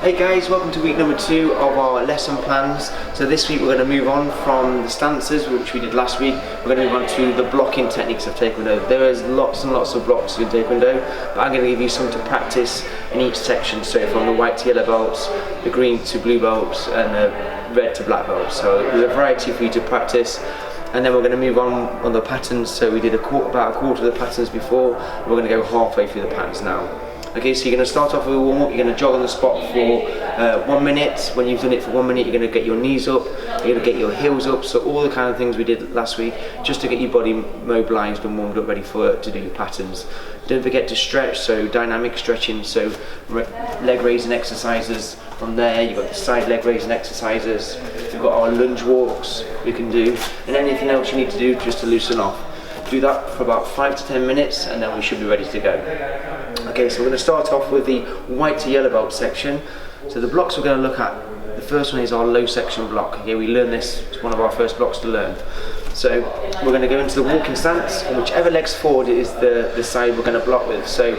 Hey guys, welcome to week number 2 of our lesson plans. So this week we're going to move on from the stances, which we did last week. We're going to move on to the blocking techniques of Taekwondo. There is lots and lots of blocks in Taekwondo, but I'm going to give you some to practice in each section. So from the white to yellow belts, the green to blue belts, and the red to black belts. So there's a variety for you to practice. And then we're going to move on the patterns. So we did about a quarter of the patterns before. We're going to go halfway through the patterns now. Okay, so you're going to start off with a warm-up. You're going to jog on the spot for 1 minute. When you've done it for 1 minute, you're going to get your knees up, you're going to get your heels up. So all the kind of things we did last week, just to get your body mobilised and warmed up, ready to do your patterns. Don't forget to stretch, so dynamic stretching, so leg raising exercises. From there, you've got the side leg raising exercises. We've got our lunge walks we can do, and anything else you need to do just to loosen off. Do that for about 5 to 10 minutes, and then we should be ready to go. Okay, so we're going to start off with the white to yellow belt section. So the blocks we're going to look at, the first one is our low section block. Okay, we learned this, it's one of our first blocks to learn. So we're going to go into the walking stance, and whichever leg's forward is the side we're going to block with. So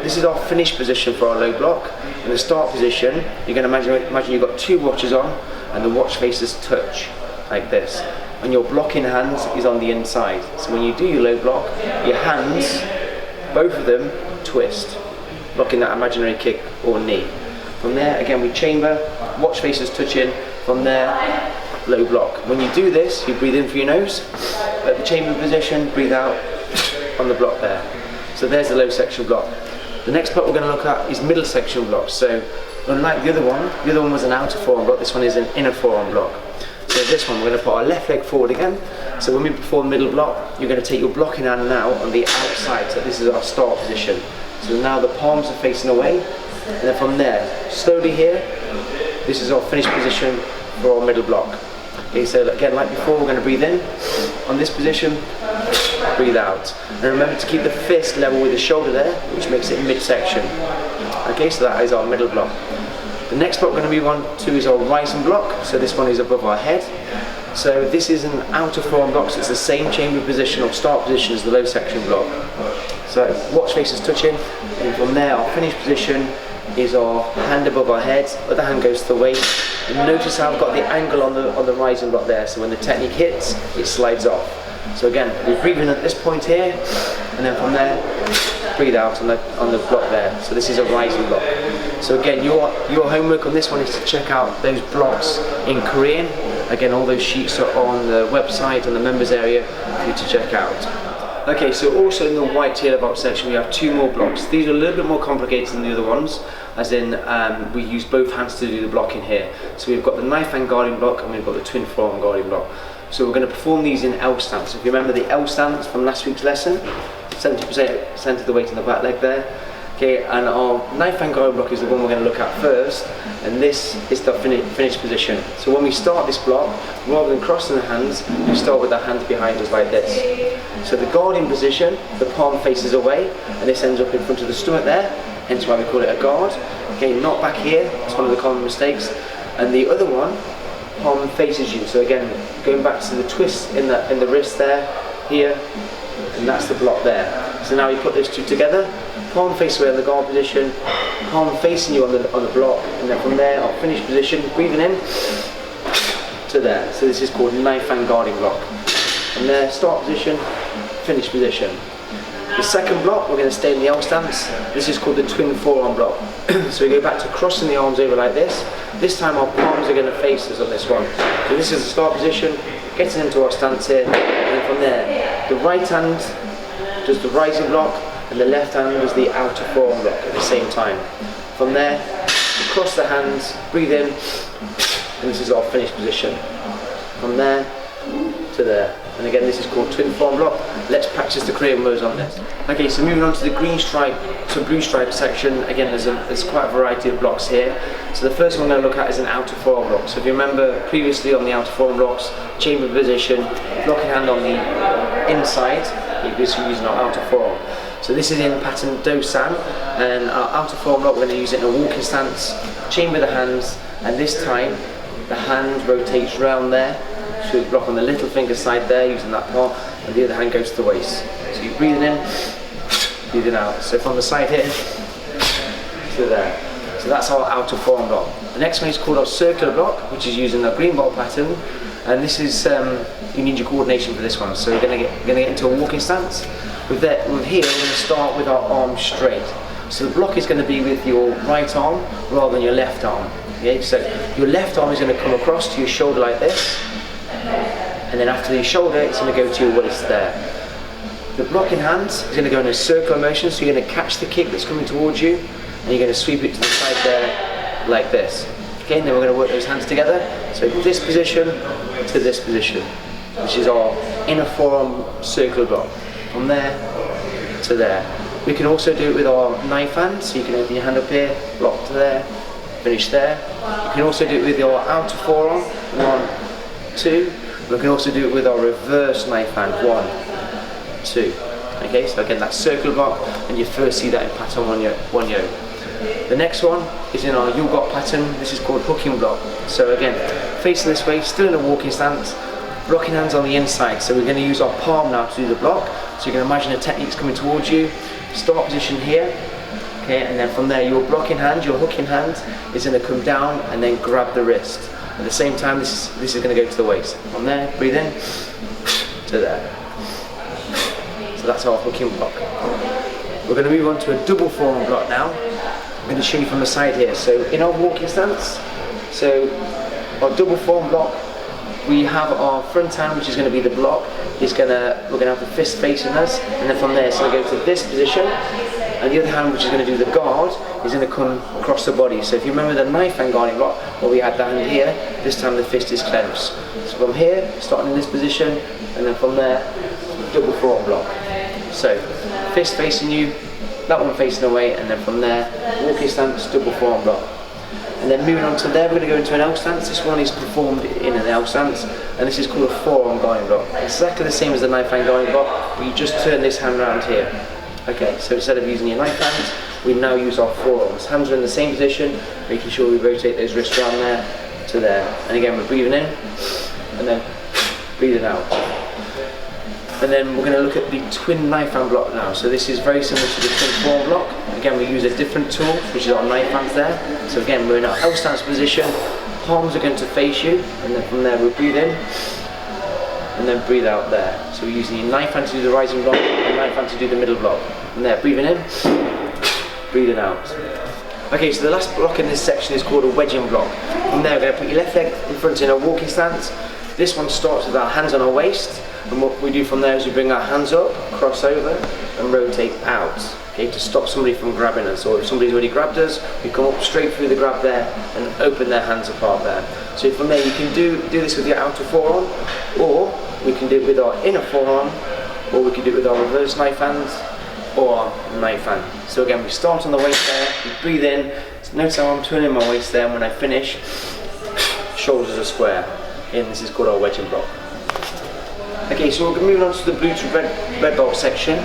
this is our finish position for our low block. In the start position, you're going to imagine you've got 2 watches on, and the watch faces touch, like this. And your blocking hand is on the inside. So when you do your low block, your hands, both of them, twist, blocking that imaginary kick or knee. From there, again, we chamber, watch faces touching. From there, low block. When you do this, you breathe in through your nose, at the chamber position, breathe out on the block there. So there's the low section block. The next block we're going to look at is middle section block. So unlike the other one was an outer forearm block, this one is an inner forearm block. So this one, we're going to put our left leg forward again. So when we perform middle block, you're going to take your blocking hand now on the outside. So this is our start position. So now the palms are facing away. And then from there, slowly here, this is our finish position for our middle block. Okay, so again, like before, we're going to breathe in. On this position, breathe out. And remember to keep the fist level with the shoulder there, which makes it midsection. Okay, so that is our middle block. The next block we're going to move on to is our rising block. So this one is above our head. So this is an outer forearm block, so it's the same chamber position or start position as the low section block. So watch faces touching, and from there our finish position is our hand above our head, other hand goes to the waist. And notice how I've got the angle on the rising block there, so when the technique hits, it slides off. So again, we're breathing at this point here, and then from there, breathe out on the block there. So this is a rising block. So again, your homework on this one is to check out those blocks in Korean. Again, all those sheets are on the website, on the members area, for you to check out. Okay, so also in the white to yellow belt section, we have 2 more blocks. These are a little bit more complicated than the other ones, as in we use both hands to do the blocking here. So we've got the knife hand guarding block, and we've got the twin forearm guarding block. So we're going to perform these in L stance. So if you remember the L stance from last week's lesson, 70% of the weight on the back leg there. Okay, and our knife hand guarding block is the one we're going to look at first, and this is the finish position. So when we start this block, rather than crossing the hands, we start with the hands behind us like this. So the guarding position, the palm faces away, and this ends up in front of the stomach there, hence why we call it a guard. Okay, not back here, it's one of the common mistakes. And the other one, palm faces you. So again, going back to the twist in the wrist there, here, and that's the block there. So now we put those 2 together, palm face away in the guard position, palm facing you on the block, and then from there, our finish position, breathing in to there. So this is called knife hand guarding block. From there, start position, finish position. The second block, we're going to stay in the L stance. This is called the twin forearm block. So we go back to crossing the arms over like this. This time our palms are going to face us on this one. So this is the start position, getting into our stance here, and then from there, the right hand does the rising block, and the left hand does the outer forearm block at the same time. From there, we cross the hands, breathe in, and this is our finish position. From there to there. And again, this is called twin forearm block. Let's practice the Korean moves on this. Okay, so moving on to the green stripe to blue stripe section. Again, there's quite a variety of blocks here. So the first one we're going to look at is an outer forearm block. So if you remember previously on the outer forearm blocks, chamber position, blocking hand on the inside, you're using our outer forearm. So this is in pattern Do-san, and our outer forearm block, we're going to use it in a walking stance, chamber the hands, and this time the hand rotates round there. So you block on the little finger side there, using that part, and the other hand goes to the waist. So you're breathing in, breathing out. So from the side here to there. So that's our outer forearm block. The next one is called our circular block, which is using the green ball pattern. And this is, you need your coordination for this one. So we're going to get into a walking stance. With here, we're going to start with our arms straight. So the block is going to be with your right arm rather than your left arm. Okay? So your left arm is going to come across to your shoulder like this. And then after your shoulder, it's going to go to your waist there. The blocking hand is going to go in a circular motion, so you're going to catch the kick that's coming towards you, and you're going to sweep it to the side there, like this. Okay, and then we're going to work those hands together. So this position to this position, which is our inner forearm circular block. From there to there. We can also do it with our knife hand, so you can open your hand up here, block to there, finish there. You can also do it with your outer forearm, 1, 2. We can also do it with our reverse knife hand, 1, 2. Okay, so again that's circular block, and you first see that in pattern 1 yoke. The next one is in our yoga pattern. This is called hooking block. So again, facing this way, still in a walking stance, blocking hands on the inside. So we're going to use our palm now to do the block. So you can imagine the technique's coming towards you. Start position here, okay, and then from there your blocking hand, your hooking hand is going to come down and then grab the wrist. At the same time, this is going to go to the waist. From there, breathe in to there. So that's our hooking block. We're going to move on to a double forearm block now. I'm going to show you from the side here. So in our walking stance, so our double forearm block, we have our front hand, which is going to be the block. We're going to have the fist facing us, and then from there it's going to go to this position, and the other hand, which is going to do the guard, is going to come across the body. So if you remember the knife hand guarding block, where we had the hand here, this time the fist is clenched. So from here, starting in this position, and then from there, double forearm block. So fist facing you, that one facing away, and then from there, walking stance, double forearm block. And then moving on to there, we're going to go into an L stance. This one is performed in an L stance, and this is called a forearm guarding block. Exactly the same as the knife hand guarding block, but you just turn this hand around here. Okay, so instead of using your knife hands, we now use our forearms. Hands are in the same position, making sure we rotate those wrists around there to there. And again, we're breathing in, and then breathing out. And then we're going to look at the twin knife hand block now. So this is very similar to the twin forearm block. Again, we use a different tool, which is our knife hands there. So again, we're in our L stance position. Palms are going to face you, and then from there we'll breathe in, and then breathe out there. So we're using your knife hand to do the rising block, and knife hand to do the middle block. And there, breathing in, breathing out. Okay, so the last block in this section is called a wedging block. From there, we're going to put your left leg in front in a walking stance. This one starts with our hands on our waist, and what we do from there is we bring our hands up, cross over, and rotate out, okay, to stop somebody from grabbing us. Or if somebody's already grabbed us, we come up straight through the grab there and open their hands apart there. So from there, you can do this with your outer forearm, or we can do it with our inner forearm, or we can do it with our reverse knife hands, or our knife hand. So again, we start on the waist there, we breathe in, notice how I'm turning my waist there, and when I finish, shoulders are square. And this is called our wedging block. Okay, so we're moving on to the blue to red belt section.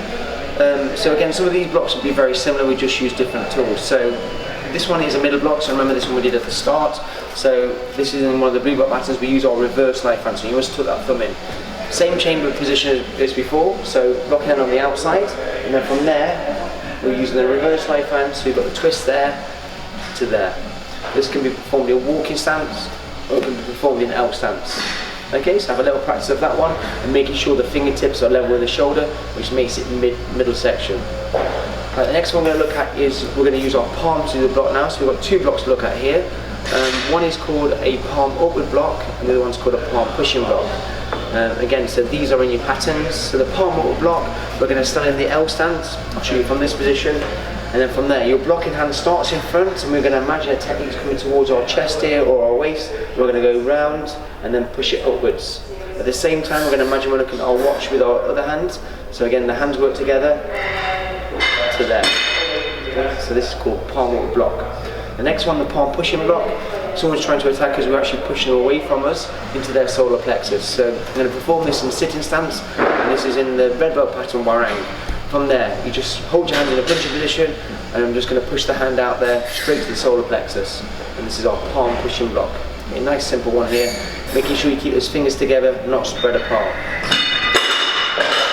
So again, some of these blocks will be very similar, we just use different tools. So this one is a middle block, so remember this one we did at the start. So this is in one of the blue belt patterns, we use our reverse knife hand, so you must tuck that thumb in. Same chamber position as before, so blocking hand on the outside, and then from there, we're using the reverse knife hand, so we've got the twist there to there. This can be performed in a walking stance, or it can be performed in L stance. Okay, so have a little practice of that one, and making sure the fingertips are level with the shoulder, which makes it middle section. Right, the next one we're going to look at is we're going to use our palm to do the block now. So we've got two blocks to look at here. One is called a palm upward block, and the other one's called a palm pushing block. Again, so these are in your patterns. So the palm upward block, we're going to stand in the L stance. I'll show you from this position. And then from there, your blocking hand starts in front, and we're going to imagine a technique coming towards our chest here or our waist. We're going to go round and then push it upwards. At the same time, we're going to imagine we're looking at our watch with our other hand. So again, the hands work together to there. Okay? So this is called palm upward block. The next one, the palm pushing block. Someone's trying to attack us, we're actually pushing them away from us into their solar plexus. So I'm going to perform this in sitting stance, and this is in the red belt pattern warang. From there, you just hold your hand in a punching position, and I'm just going to push the hand out there straight to the solar plexus. And this is our palm pushing block. A nice simple one here, making sure you keep those fingers together, not spread apart.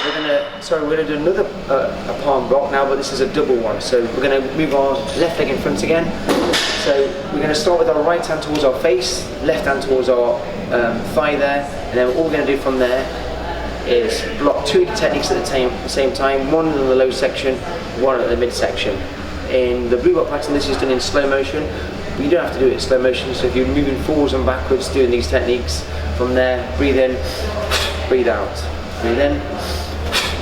We're going to So we're going to do another a palm block now, but this is a double one. So we're going to move our left leg in front again. So we're going to start with our right hand towards our face, left hand towards our thigh there, and then all we're going to do from there is block 2 techniques at the same time, one in the low section, one at the mid section. In the blue block pattern, this is done in slow motion, but you don't have to do it in slow motion. So if you're moving forwards and backwards doing these techniques, from there, breathe in, breathe out, breathe in,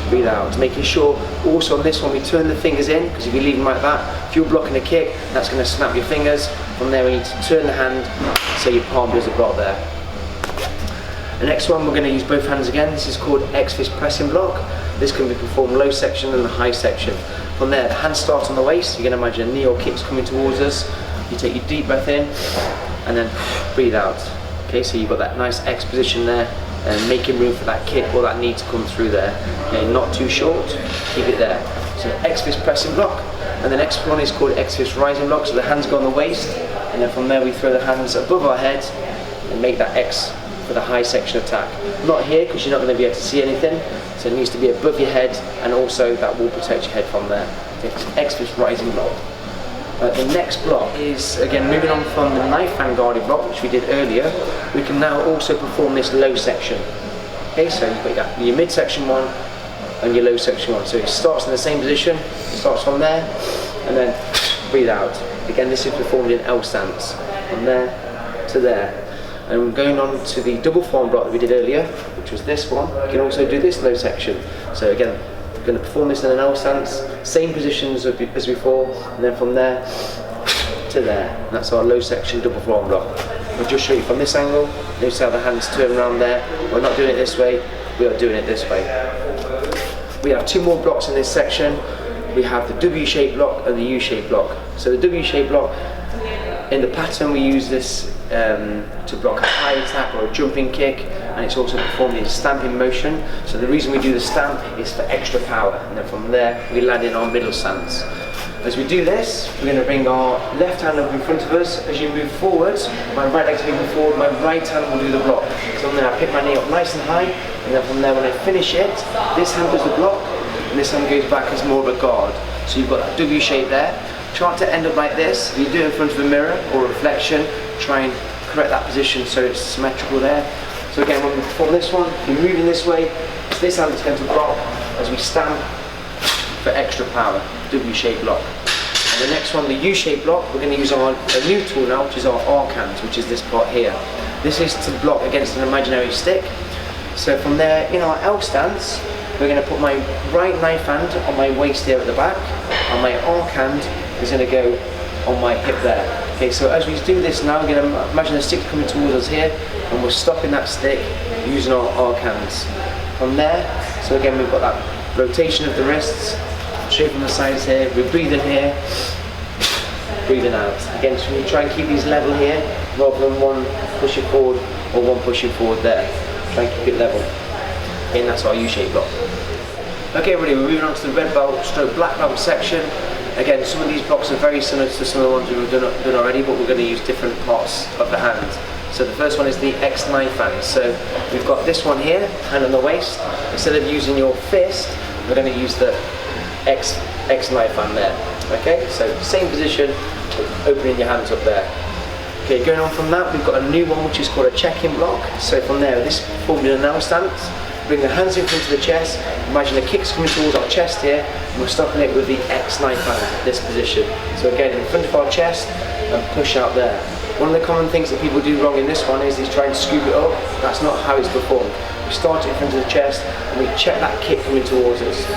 breathe out. Making sure also on this one we turn the fingers in, because if you leave them like that, if you're blocking a kick, that's going to snap your fingers. From there we need to turn the hand so your palm does a block there. The next one we're going to use both hands again. This is called X-fist pressing block. This can be performed low section and the high section. From there the hands start on the waist. You're going to imagine a knee or kicks coming towards us. You take your deep breath in and then breathe out. Okay, so you've got that nice X position there, and making room for that kick or that knee to come through there. Okay, not too short, keep it there. So X-fist pressing block, and the next one is called X-fist rising block. So the hands go on the waist, and then from there we throw the hands above our head and make that X for the high section attack. Not here, because you're not going to be able to see anything, so it needs to be above your head, and also that will protect your head from there. It's X-fist rising block. The next block is, again, moving on from the knife hand guarded block, which we did earlier. We can now also perform this low section. Okay, so you've got your mid section one and your low section one. So it starts in the same position, it starts from there, and then breathe out. Again, this is performed in L stance, from there to there. And going on to the double forearm block that we did earlier, which was this one, you can also do this low section. So again, we're going to perform this in an L stance, same positions as before, and then from there to there. And that's our low section double forearm block. I'll just show you from this angle. Notice how the hands turn around there. We're not doing it this way, we are doing it this way. We have 2 more blocks in this section. We have the W-shaped block and the U-shaped block. So the W-shaped block, in the pattern we use this to block a high attack or a jumping kick, and it's also performed in stamping motion. So the reason we do the stamp is for extra power, and then from there we land in our middle stance. As we do this, we're going to bring our left hand up in front of us. As you move forward, my right leg's moving forward, my right hand will do the block. So from there I pick my knee up nice and high, and then from there when I finish it, this hand does the block, and this hand goes back as more of a guard. So you've got that W shape there. Try to end up like this. If you do it in front of a mirror or a reflection, try and correct that position so it's symmetrical there. So again, when we perform this one, you're moving this way, this hand is going to block as we stamp for extra power, W-shaped block. And the next one, the U-shaped block, we're going to use a new tool now, which is our arc hand, which is this part here. This is to block against an imaginary stick. So from there, in our L stance, we're going to put my right knife hand on my waist here at the back, and my arc hand is going to go on my hip there. Okay, so as we do this now, we're going to imagine a stick coming towards us here, and we're stopping that stick using our arc hands. From there, so again we've got that rotation of the wrists, straight from the sides here, we're breathing here, breathing out. Again, so we try and keep these level here, rather than one pushing forward or one pushing forward there. Try and keep it level. And that's our U-shaped block. Okay, everybody, we're moving on to the red belt stroke black belt section. Again, some of these blocks are very similar to some of the ones we've done already, but we're going to use different parts of the hand. So the first one is the X knife hand. So we've got this one here, hand on the waist. Instead of using your fist, we're going to use the X knife hand there. Okay, so same position, opening your hands up there. Okay, going on from that, we've got a new one which is called a check-in block. So from there, this formed in an L stance. Bring the hands in front of the chest, imagine the kick's coming towards our chest here, and we're stopping it with the X knife hand, this position. So again, in front of our chest, and push out there. One of the common things that people do wrong in this one is try and scoop it up. That's not how it's performed. We start it in front of the chest, and we check that kick coming towards us.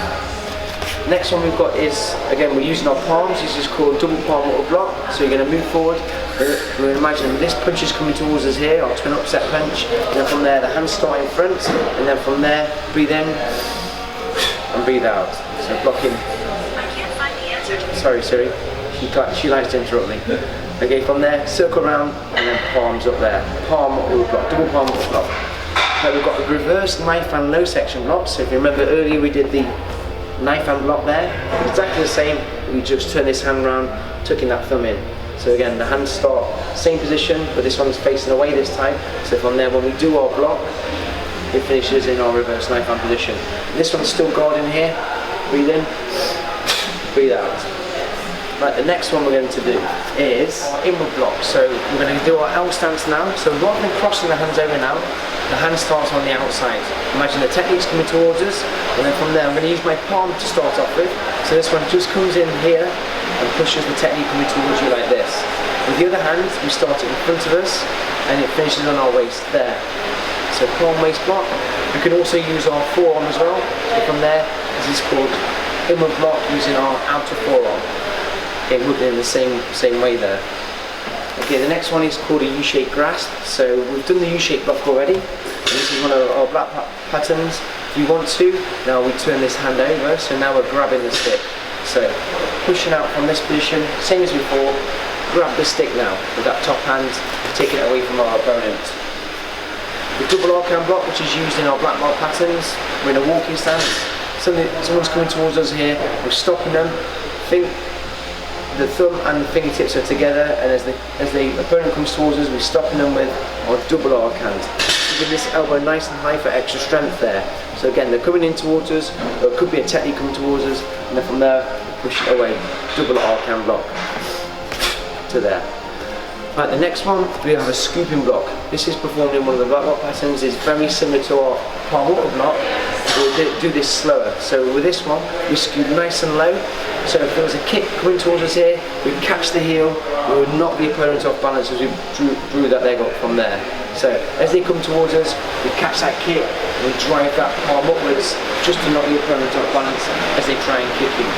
Next one we've got is, again, we're using our palms. This is called double palm water block. So you're going to move forward. We're imagining this punch is coming towards us here, our twin upset punch. And then from there, the hands start in front. And then from there, breathe in and breathe out. So blocking. I can't find the answer. Sorry, Siri. She likes to interrupt me. Okay, from there, circle around and then palms up there. Palm water block, double palm water block. Now we've got a reverse knife and low section block. So if you remember earlier, we did the knife hand block there, exactly the same. We just turn this hand around, tucking that thumb in. So again, the hands start same position, but this one's facing away this time. So from there, when we do our block, it finishes in our reverse knife hand position. This one's still guarding here. Breathe in, breathe out. Right, the next one we're going to do is our inward block. So we're going to do our L stance now. So rather than crossing the hands over now, the hand starts on the outside. Imagine the technique's coming towards us, and then from there I'm going to use my palm to start off with. So this one just comes in here and pushes the technique coming towards you like this. With the other hand, we start it in front of us, and it finishes on our waist there. So palm waist block. We can also use our forearm as well. So from there, this is called inward block using our outer forearm. Okay, working in the same way there. Okay, the next one is called a U-shaped grasp. So we've done the U-shaped block already. And this is one of our black patterns. If you want to, now we turn this hand over, so now we're grabbing the stick. So pushing out from this position, same as before, grab the stick now with that top hand, take it away from our opponent. The double arcane block, which is used in our black belt patterns, we're in a walking stance. Someone's coming towards us here, we're stopping them. Think the thumb and the fingertips are together, and as the opponent comes towards us, we're stopping them with our double arcane. Give this elbow nice and high for extra strength there. So again, they're coming in towards us, or it could be a technique coming towards us, and then from there, push it away. Double arcane block to there. Right, the next one, we have a scooping block. This is performed in one of the black belt patterns. It's very similar to our palm water block. We'll do this slower. So with this one, we scoop nice and low. So if there was a kick coming towards us here, we catch the heel, we would knock the opponent off balance as we drew that leg up from there. So as they come towards us, we catch that kick, we drive that palm upwards just to knock the opponent off balance as they try and kick you.